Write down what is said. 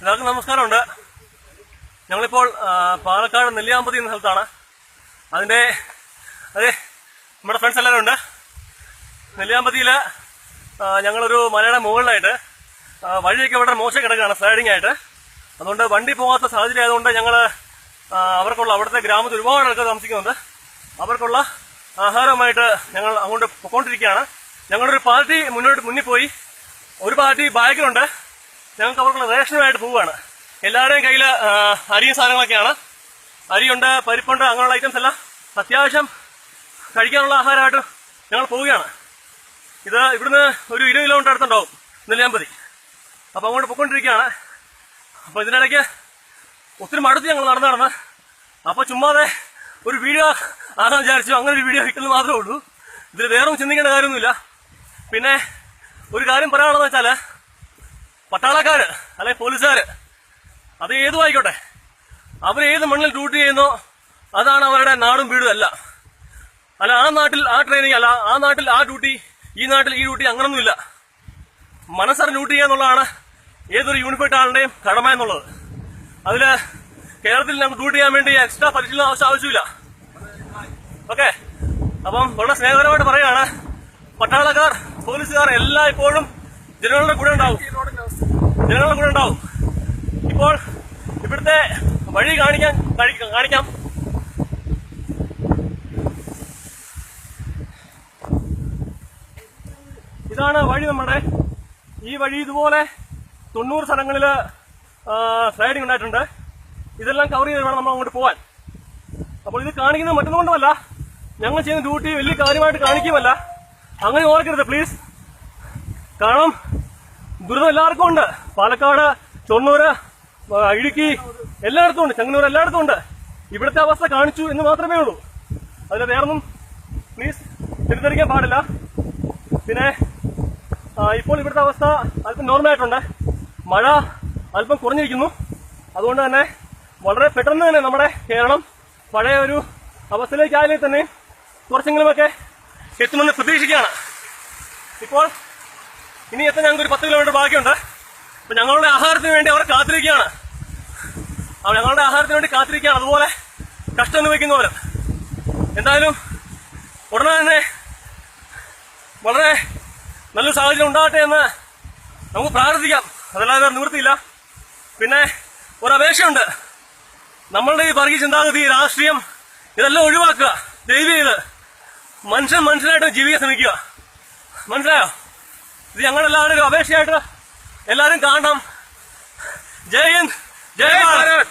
എല്ലാവർക്കും നമസ്കാരമുണ്ട്. ഞങ്ങളിപ്പോൾ പാലക്കാട് നെല്ലിയാമ്പതി എന്ന സ്ഥലത്താണ്. അതെ നമ്മുടെ ഫ്രണ്ട്സ് എല്ലാവരും ഉണ്ട്. നെല്ലിയാമ്പതിയിൽ ഞങ്ങളൊരു മലയുടെ മുകളിലായിട്ട് വഴിയൊക്കെ വളരെ മോശം കിടക്കുകയാണ്, സ്ലൈഡിങ് ആയിട്ട്. അതുകൊണ്ട് വണ്ടി പോകാത്ത സാഹചര്യം ആയതുകൊണ്ട് ഞങ്ങൾ അവിടുത്തെ ഗ്രാമത്തിൽ ഒരുപാട് ആൾക്കാർ താമസിക്കുന്നുണ്ട്. അവർക്കുള്ള ആഹാരമായിട്ട് ഞങ്ങൾ അങ്ങോട്ട് പൊക്കോണ്ടിരിക്കുകയാണ്. ഞങ്ങളുടെ ഒരു പാർട്ടി മുന്നിൽ പോയി, ഒരു പാർട്ടി ബാക്കിലുണ്ട്. ഞങ്ങൾക്ക് അവർക്കുള്ള റേഷനുമായിട്ട് പോവുകയാണ്. എല്ലാവരുടെയും കയ്യിൽ അരിയും സാധനങ്ങളൊക്കെയാണ്. അരിയുണ്ട്, പരിപ്പുണ്ട്, അങ്ങനെയുള്ള ഐറ്റംസ് എല്ലാം അത്യാവശ്യം കഴിക്കാനുള്ള ആഹാരമായിട്ട് ഞങ്ങൾ പോവുകയാണ്. ഇത് ഇവിടുന്ന് ഒരു 20 കിലോമീറ്റർ അടുത്തുണ്ടാവും നെല്ലിയാമ്പതി. അപ്പോൾ അങ്ങോട്ട് പോയിക്കൊണ്ടിരിക്കുകയാണ്. അപ്പോൾ ഇതിനിടയ്ക്ക് ഒത്തിരി മടുത്ത് ഞങ്ങൾ നടന്ന് അപ്പോൾ ചുമ്മാതെ ഒരു വീഡിയോ ആകാൻ വിചാരിച്ചു. അങ്ങനെ ഒരു വീഡിയോ കിട്ടുന്നത് മാത്രമേ ഉള്ളൂ. ഇതിൽ വേറൊന്നും ചിന്തിക്കേണ്ട കാര്യമൊന്നുമില്ല. പിന്നെ ഒരു കാര്യം പറയാനുള്ളതെന്ന് വെച്ചാൽ, പട്ടാളക്കാര് അല്ലെങ്കിൽ പോലീസുകാര് അത് ഏതും ആയിക്കോട്ടെ, അവരേത് മണ്ണിൽ ഡ്യൂട്ടി ചെയ്യുന്നോ അതാണ് അവരുടെ നാടും വീടും അല്ല. ആ നാട്ടിൽ ആ ട്രെയിനിങ് അല്ല, ആ നാട്ടിൽ ആ ഡ്യൂട്ടി, ഈ നാട്ടിൽ ഈ ഡ്യൂട്ടി, അങ്ങനൊന്നുമില്ല. മനസ്സറിഞ്ഞ് ഡ്യൂട്ടി ചെയ്യുക എന്നുള്ളതാണ് ഏതൊരു യൂണിഫൈഡ് ആളുടെയും കടമ എന്നുള്ളത്. അതിൽ കേരളത്തിൽ നമുക്ക് ഡ്യൂട്ടി ചെയ്യാൻ വേണ്ടി എക്സ്ട്രാ പരിശീലനം ആവശ്യമില്ല. ഓക്കെ, അപ്പം വളരെ സ്നേഹപരമായിട്ട് പറയുകയാണ്, പട്ടാളക്കാർ, പോലീസുകാർ എല്ലാം ഇപ്പോഴും ജനങ്ങളുടെ കൂടെ ഉണ്ടാവും. ഇപ്പോൾ ഇവിടുത്തെ വഴി കാണിക്കാം. ഇതാണ് വഴി നമ്മുടെ. ഈ വഴി ഇതുപോലെ 90 സ്ഥലങ്ങളിൽ സ്ലൈഡിങ് ഉണ്ടായിട്ടുണ്ട്. ഇതെല്ലാം കവർ ചെയ്ത് വേണം നമ്മൾ അങ്ങോട്ട് പോകാൻ. അപ്പോൾ ഇത് കാണിക്കുന്നത് മറ്റൊന്നുകൊണ്ടുമല്ല, ഞങ്ങൾ ചെയ്യുന്ന ഡ്യൂട്ടി വലിയ കാര്യമായിട്ട് കാണിക്കുമല്ല. അങ്ങനെ ഓർക്കരുത് പ്ലീസ്. കാരണം ദുരിതം എല്ലാവർക്കും ഉണ്ട്. പാലക്കാട്, ഷൊർണൂര്, ഇടുക്കി എല്ലായിടത്തും ഉണ്ട്, ചെങ്ങന്നൂർ എല്ലായിടത്തും ഉണ്ട്. ഇവിടുത്തെ അവസ്ഥ കാണിച്ചു എന്ന് മാത്രമേ ഉള്ളൂ. അതിൽ വേറൊന്നും പ്ലീസ് തെറ്റിദ്ധരിക്കാൻ പാടില്ല. പിന്നെ ഇപ്പോൾ ഇവിടുത്തെ അവസ്ഥ അല്പം നോർമലായിട്ടുണ്ട്. മഴ അല്പം കുറഞ്ഞിരിക്കുന്നു. അതുകൊണ്ട് തന്നെ വളരെ പെട്ടെന്ന് തന്നെ നമ്മുടെ കേരളം പഴയ ഒരു അവസ്ഥയിലേക്കായാലും തന്നെ കുറച്ചെങ്കിലുമൊക്കെ എത്തുമെന്ന് പ്രതീക്ഷിക്കുകയാണ്. ഇപ്പോൾ ഇനി എത്താൻ ഞങ്ങൾക്ക് ഒരു 10 കിലോമീറ്റർ ബാക്കിയുണ്ട്. അപ്പൊ ഞങ്ങളുടെ ആഹാരത്തിന് വേണ്ടി അവർ കാത്തിരിക്കുകയാണ്. അതുപോലെ കഷ്ടം അനുഭവിക്കുന്നവർ. എന്തായാലും ഉടനെ തന്നെ വളരെ നല്ലൊരു സാഹചര്യം ഉണ്ടാകട്ടെ എന്ന് നമുക്ക് പ്രാർത്ഥിക്കാം. അതല്ലാതെ നിവൃത്തിയില്ല. പിന്നെ ഒരപേക്ഷയുണ്ട്. നമ്മളുടെ ഈ വർഗീയ ചിന്താഗതി, രാഷ്ട്രീയം, ഇതെല്ലാം ഒഴിവാക്കുക. ദയവ് ചെയ്ത് മനുഷ്യനായിട്ട് ജീവിക്കാൻ ശ്രമിക്കുക. മനസ്സിലായോ? ഇത് ഞങ്ങളെല്ലാവരും ഒരു അപേക്ഷയായിട്ട് എല്ലാവരും കാണണം. ജയ് ഹിന്ദ്, ജയ് ഭാരത്.